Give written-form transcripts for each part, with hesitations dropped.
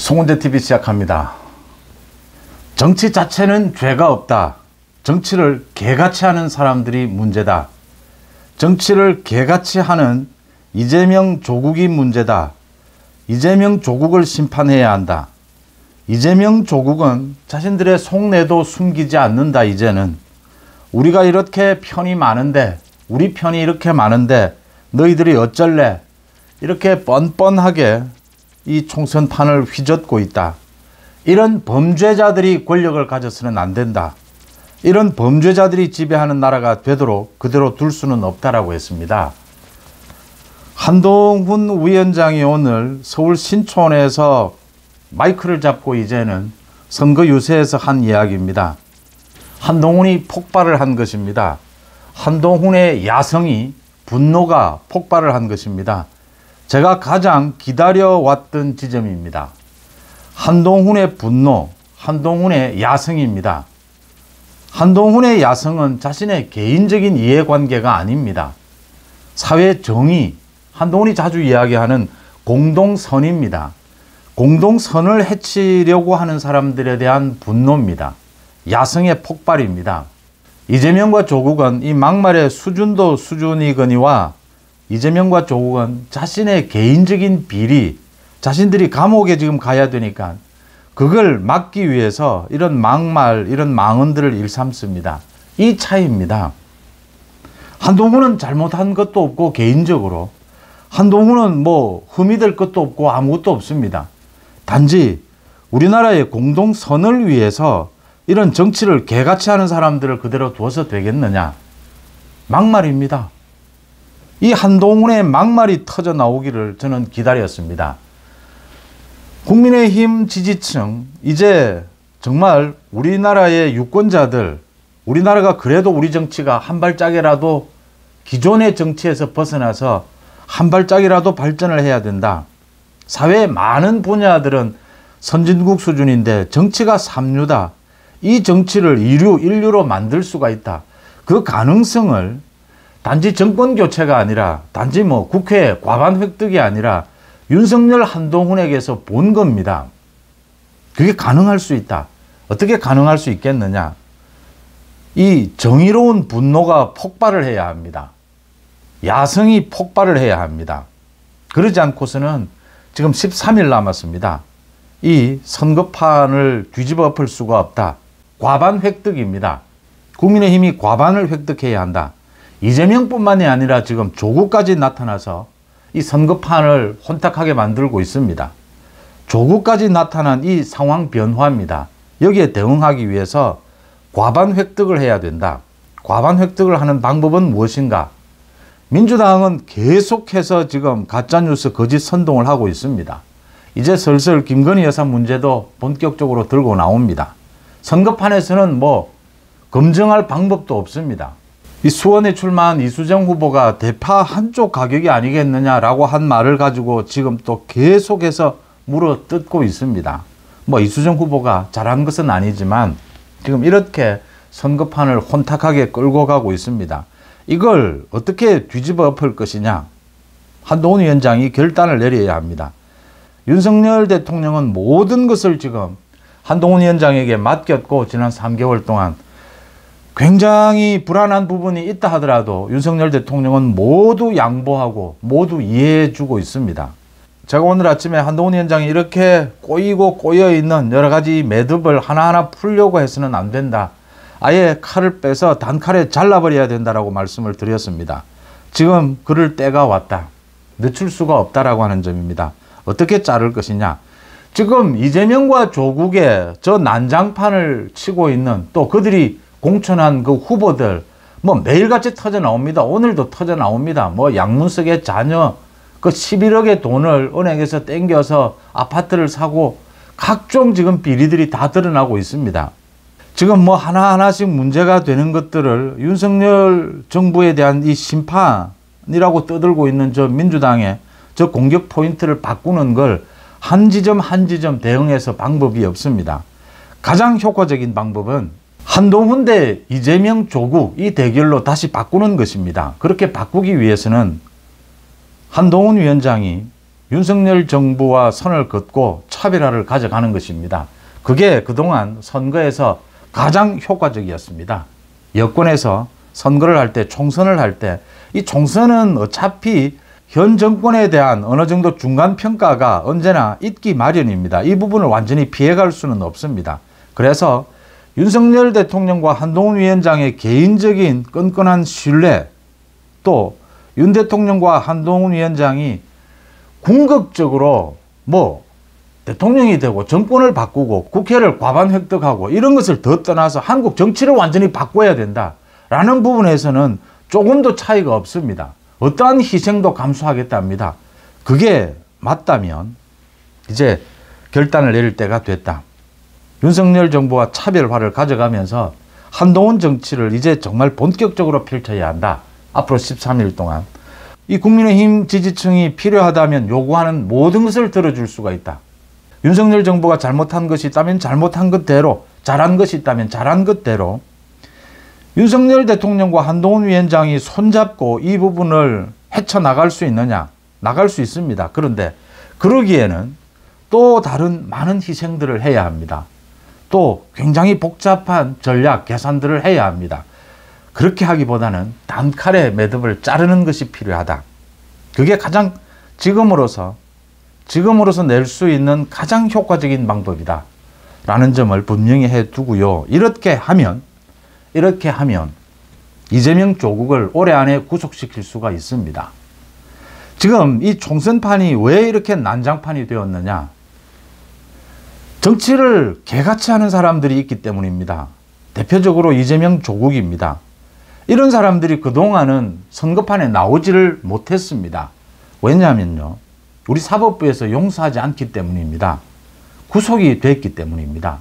송은재TV 시작합니다. 정치 자체는 죄가 없다. 정치를 개같이 하는 사람들이 문제다. 정치를 개같이 하는 이재명 조국이 문제다. 이재명 조국을 심판해야 한다. 이재명 조국은 자신들의 속내도 숨기지 않는다. 이제는 우리가 이렇게 편이 많은데, 우리 편이 이렇게 많은데 너희들이 어쩔래? 이렇게 뻔뻔하게 이 총선판을 휘젓고 있다. 이런 범죄자들이 권력을 가져서는 안 된다. 이런 범죄자들이 지배하는 나라가 되도록 그대로 둘 수는 없다라고 했습니다. 한동훈 위원장이 오늘 서울 신촌에서 마이크를 잡고 이제는 선거 유세에서 한 이야기입니다. 한동훈이 폭발을 한 것입니다. 한동훈의 야성이, 분노가 폭발을 한 것입니다. 제가 가장 기다려왔던 지점입니다. 한동훈의 분노, 한동훈의 야성입니다. 한동훈의 야성은 자신의 개인적인 이해관계가 아닙니다. 사회 정의, 한동훈이 자주 이야기하는 공동선입니다. 공동선을 해치려고 하는 사람들에 대한 분노입니다. 야성의 폭발입니다. 이재명과 조국은 이 막말의 수준도 수준이거니와 이재명과 조국은 자신의 개인적인 비리, 자신들이 감옥에 지금 가야 되니까 그걸 막기 위해서 이런 막말, 이런 망언들을 일삼습니다. 이 차이입니다. 한동훈은 잘못한 것도 없고 개인적으로 한동훈은 뭐 흠이 될 것도 없고 아무것도 없습니다. 단지 우리나라의 공동선을 위해서 이런 정치를 개같이 하는 사람들을 그대로 두어서 되겠느냐? 막말입니다. 이 한동훈의 막말이 터져 나오기를 저는 기다렸습니다. 국민의힘 지지층, 이제 정말 우리나라의 유권자들, 우리나라가 그래도 우리 정치가 한 발짝이라도 기존의 정치에서 벗어나서 한 발짝이라도 발전을 해야 된다. 사회의 많은 분야들은 선진국 수준인데 정치가 삼류다. 이 정치를 인류로 만들 수가 있다. 그 가능성을 단지 정권 교체가 아니라, 단지 뭐 국회 과반 획득이 아니라 윤석열, 한동훈에게서 본 겁니다. 그게 가능할 수 있다. 어떻게 가능할 수 있겠느냐? 이 정의로운 분노가 폭발을 해야 합니다. 야성이 폭발을 해야 합니다. 그러지 않고서는 지금 13일 남았습니다. 이 선거판을 뒤집어 엎을 수가 없다. 과반 획득입니다. 국민의힘이 과반을 획득해야 한다. 이재명뿐만이 아니라 지금 조국까지 나타나서 이 선거판을 혼탁하게 만들고 있습니다. 조국까지 나타난 이 상황 변화입니다. 여기에 대응하기 위해서 과반 획득을 해야 된다. 과반 획득을 하는 방법은 무엇인가? 민주당은 계속해서 지금 가짜뉴스 거짓 선동을 하고 있습니다. 이제 슬슬 김건희 여사 문제도 본격적으로 들고 나옵니다. 선거판에서는 뭐 검증할 방법도 없습니다. 이 수원에 출마한 이수정 후보가 대파 한쪽 가격이 아니겠느냐라고 한 말을 가지고 지금 또 계속해서 물어뜯고 있습니다. 뭐 이수정 후보가 잘한 것은 아니지만 지금 이렇게 선거판을 혼탁하게 끌고 가고 있습니다. 이걸 어떻게 뒤집어 엎을 것이냐? 한동훈 위원장이 결단을 내려야 합니다. 윤석열 대통령은 모든 것을 지금 한동훈 위원장에게 맡겼고 지난 3개월 동안 굉장히 불안한 부분이 있다 하더라도 윤석열 대통령은 모두 양보하고 모두 이해해 주고 있습니다. 제가 오늘 아침에 한동훈 위원장이 이렇게 꼬이고 꼬여있는 여러 가지 매듭을 하나하나 풀려고 해서는 안 된다. 아예 칼을 빼서 단칼에 잘라버려야 된다라고 말씀을 드렸습니다. 지금 그럴 때가 왔다. 늦출 수가 없다라고 하는 점입니다. 어떻게 자를 것이냐. 지금 이재명과 조국의 저 난장판을 치고 있는 또 그들이 공천한 그 후보들 뭐 매일같이 터져 나옵니다. 오늘도 터져 나옵니다. 뭐 양문석의 자녀 그 11억의 돈을 은행에서 땡겨서 아파트를 사고 각종 지금 비리들이 다 드러나고 있습니다. 지금 뭐 하나하나씩 문제가 되는 것들을 윤석열 정부에 대한 이 심판이라고 떠들고 있는 저 민주당의 저 공격 포인트를 바꾸는 걸 한 지점 한 지점 대응해서 방법이 없습니다. 가장 효과적인 방법은 한동훈 대 이재명, 조국 이 대결로 다시 바꾸는 것입니다. 그렇게 바꾸기 위해서는 한동훈 위원장이 윤석열 정부와 선을 긋고 차별화를 가져가는 것입니다. 그게 그동안 선거에서 가장 효과적이었습니다. 여권에서 선거를 할 때, 총선을 할 때, 이 총선은 어차피 현 정권에 대한 어느 정도 중간 평가가 언제나 있기 마련입니다. 이 부분을 완전히 피해갈 수는 없습니다. 그래서 윤석열 대통령과 한동훈 위원장의 개인적인 끈끈한 신뢰, 또 윤 대통령과 한동훈 위원장이 궁극적으로 대통령이 되고 정권을 바꾸고 국회를 과반 획득하고 이런 것을 더 떠나서 한국 정치를 완전히 바꿔야 된다라는 부분에서는 조금도 차이가 없습니다. 어떠한 희생도 감수하겠답니다. 그게 맞다면 이제 결단을 내릴 때가 됐다. 윤석열 정부와 차별화를 가져가면서 한동훈 정치를 이제 정말 본격적으로 펼쳐야 한다. 앞으로 13일 동안. 이 국민의힘 지지층이 필요하다면 요구하는 모든 것을 들어줄 수가 있다. 윤석열 정부가 잘못한 것이 있다면 잘못한 것대로, 잘한 것이 있다면 잘한 것대로 윤석열 대통령과 한동훈 위원장이 손잡고 이 부분을 헤쳐나갈 수 있느냐? 나갈 수 있습니다. 그런데 그러기에는 또 다른 많은 희생들을 해야 합니다. 또 굉장히 복잡한 전략, 계산들을 해야 합니다. 그렇게 하기보다는 단칼에 매듭을 자르는 것이 필요하다. 그게 가장 지금으로서 낼 수 있는 가장 효과적인 방법이다. 라는 점을 분명히 해두고요. 이렇게 하면 이재명 조국을 올해 안에 구속시킬 수가 있습니다. 지금 이 총선판이 왜 이렇게 난장판이 되었느냐? 정치를 개같이 하는 사람들이 있기 때문입니다. 대표적으로 이재명 조국입니다. 이런 사람들이 그동안은 선거판에 나오지를 못했습니다. 왜냐하면요, 우리 사법부에서 용서하지 않기 때문입니다. 구속이 됐기 때문입니다.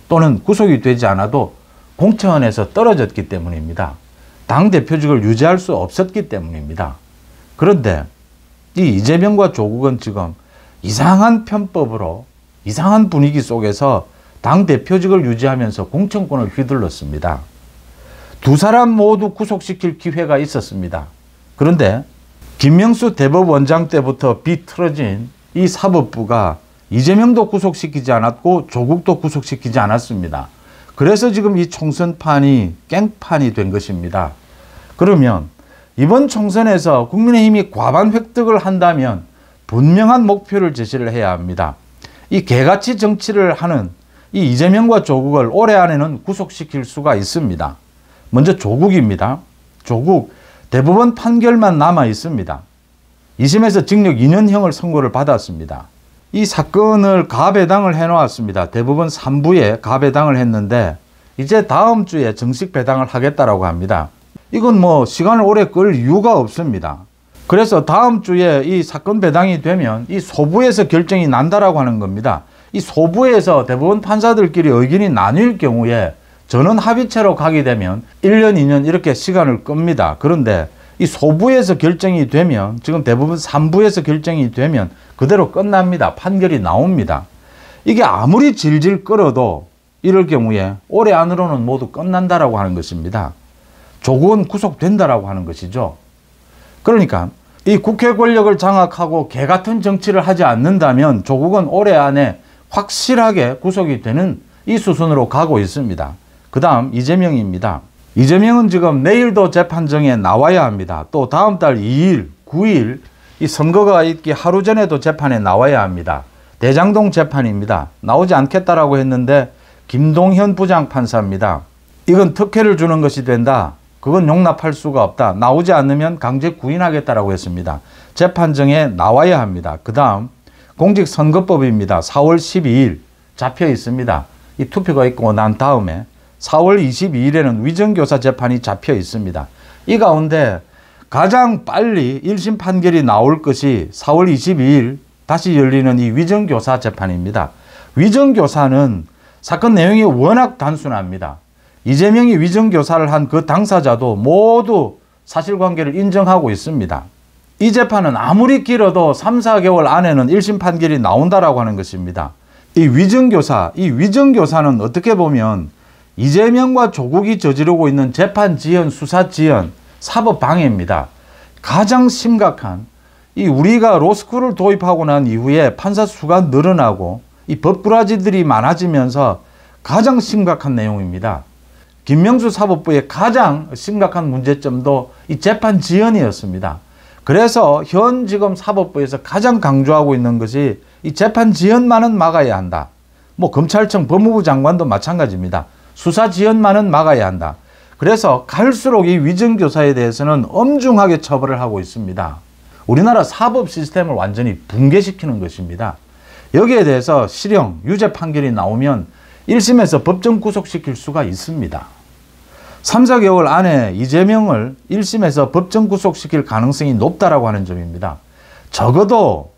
또는 구속이 되지 않아도 공천에서 떨어졌기 때문입니다. 당대표직을 유지할 수 없었기 때문입니다. 그런데 이 이재명과 조국은 지금 이상한 편법으로, 이상한 분위기 속에서 당대표직을 유지하면서 공천권을 휘둘렀습니다. 두 사람 모두 구속시킬 기회가 있었습니다. 그런데 김명수 대법원장 때부터 비틀어진 이 사법부가 이재명도 구속시키지 않았고 조국도 구속시키지 않았습니다. 그래서 지금 이 총선판이 깽판이 된 것입니다. 그러면 이번 총선에서 국민의힘이 과반 획득을 한다면 분명한 목표를 제시를 해야 합니다. 이 개같이 정치를 하는 이 이재명과 조국을 올해 안에는 구속시킬 수가 있습니다. 먼저 조국입니다. 조국 대법원 판결만 남아 있습니다. 2심에서 징역 2년형을 선고를 받았습니다. 이 사건을 가배당을 해놓았습니다. 대법원 3부에 가배당을 했는데 이제 다음 주에 정식 배당을 하겠다라고 합니다. 이건 시간을 오래 끌 이유가 없습니다. 그래서 다음 주에 이 사건 배당이 되면 이 소부에서 결정이 난다라고 하는 겁니다. 이 소부에서 대법원 판사들끼리 의견이 나뉠 경우에 전원 합의체로 가게 되면 1년, 2년 이렇게 시간을 끕니다. 그런데 이 소부에서 결정이 되면, 지금 대부분 3부에서 결정이 되면 그대로 끝납니다. 판결이 나옵니다. 이게 아무리 질질 끌어도 이럴 경우에 올해 안으로는 모두 끝난다라고 하는 것입니다. 조국은 구속된다라고 하는 것이죠. 그러니까 이 국회 권력을 장악하고 개같은 정치를 하지 않는다면 조국은 올해 안에 확실하게 구속이 되는 이 수순으로 가고 있습니다. 그 다음 이재명입니다. 이재명은 지금 내일도 재판정에 나와야 합니다. 또 다음 달 2일, 9일 이 선거가 있기 하루 전에도 재판에 나와야 합니다. 대장동 재판입니다. 나오지 않겠다라고 했는데 김동현 부장판사입니다. 이건 특혜를 주는 것이 된다. 그건 용납할 수가 없다. 나오지 않으면 강제 구인하겠다라고 했습니다. 재판정에 나와야 합니다. 그 다음 공직선거법입니다. 4월 12일 잡혀 있습니다. 이 투표가 있고 난 다음에 4월 22일에는 위정교사 재판이 잡혀 있습니다. 이 가운데 가장 빨리 1심 판결이 나올 것이 4월 22일 다시 열리는 이 위정교사 재판입니다. 위정교사는 사건 내용이 워낙 단순합니다. 이재명이 위정교사를 한 그 당사자도 모두 사실관계를 인정하고 있습니다. 이 재판은 아무리 길어도 3, 4개월 안에는 1심 판결이 나온다라고 하는 것입니다. 이 위정교사는 어떻게 보면 이재명과 조국이 저지르고 있는 재판 지연, 수사 지연, 사법 방해입니다. 가장 심각한 이 우리가 로스쿨을 도입하고 난 이후에 판사 수가 늘어나고 이 법꾸라지들이 많아지면서 가장 심각한 내용입니다. 김명수 사법부의 가장 심각한 문제점도 이 재판 지연이었습니다. 그래서 현 지금 사법부에서 가장 강조하고 있는 것이 이 재판 지연만은 막아야 한다. 뭐 검찰청 법무부 장관도 마찬가지입니다. 수사 지연만은 막아야 한다. 그래서 갈수록 이 위정교사에 대해서는 엄중하게 처벌을 하고 있습니다. 우리나라 사법 시스템을 완전히 붕괴시키는 것입니다. 여기에 대해서 실형, 유죄 판결이 나오면 1심에서 법정 구속시킬 수가 있습니다. 3, 4개월 안에 이재명을 1심에서 법정 구속시킬 가능성이 높다라고 하는 점입니다. 적어도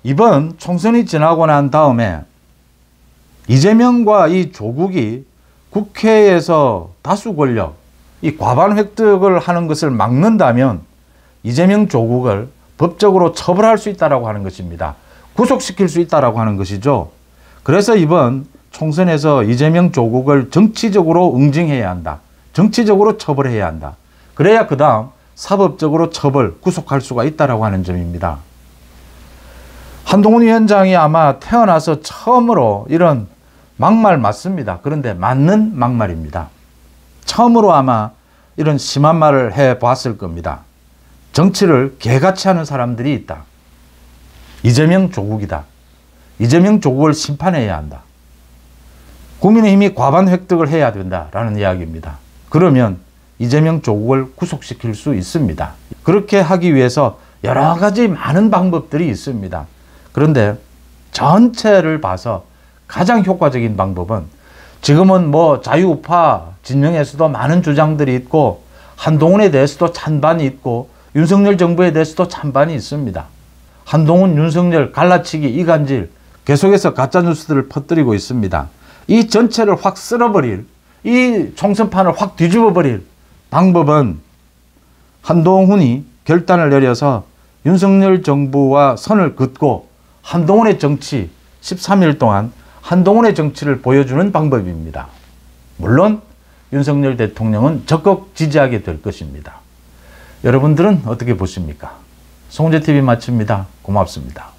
이번 총선이 지나고 난 다음에 이재명과 이 조국이 국회에서 다수 권력, 이 과반 획득을 하는 것을 막는다면 이재명 조국을 법적으로 처벌할 수 있다라고 하는 것입니다. 구속시킬 수 있다라고 하는 것이죠. 그래서 이번 총선에서 이재명 조국을 정치적으로 응징해야 한다. 정치적으로 처벌해야 한다. 그래야 그 다음 사법적으로 처벌, 구속할 수가 있다라고 하는 점입니다. 한동훈 위원장이 아마 태어나서 처음으로 이런 막말 맞습니다. 그런데 맞는 막말입니다. 처음으로 아마 이런 심한 말을 해봤을 겁니다. 정치를 개같이 하는 사람들이 있다. 이재명 조국이다. 이재명 조국을 심판해야 한다. 국민의힘이 과반 획득을 해야 된다라는 이야기입니다. 그러면 이재명 조국을 구속시킬 수 있습니다. 그렇게 하기 위해서 여러 가지 많은 방법들이 있습니다. 그런데 전체를 봐서 가장 효과적인 방법은 지금은 뭐 자유우파 진영에서도 많은 주장들이 있고 한동훈에 대해서도 찬반이 있고 윤석열 정부에 대해서도 찬반이 있습니다. 한동훈, 윤석열 갈라치기, 이간질 계속해서 가짜뉴스들을 퍼뜨리고 있습니다. 이 전체를 확 쓸어버릴, 이 총선판을 확 뒤집어버릴 방법은 한동훈이 결단을 내려서 윤석열 정부와 선을 긋고 한동훈의 정치 13일 동안 한동훈의 정치를 보여주는 방법입니다. 물론 윤석열 대통령은 적극 지지하게 될 것입니다. 여러분들은 어떻게 보십니까? 송재TV 마칩니다. 고맙습니다.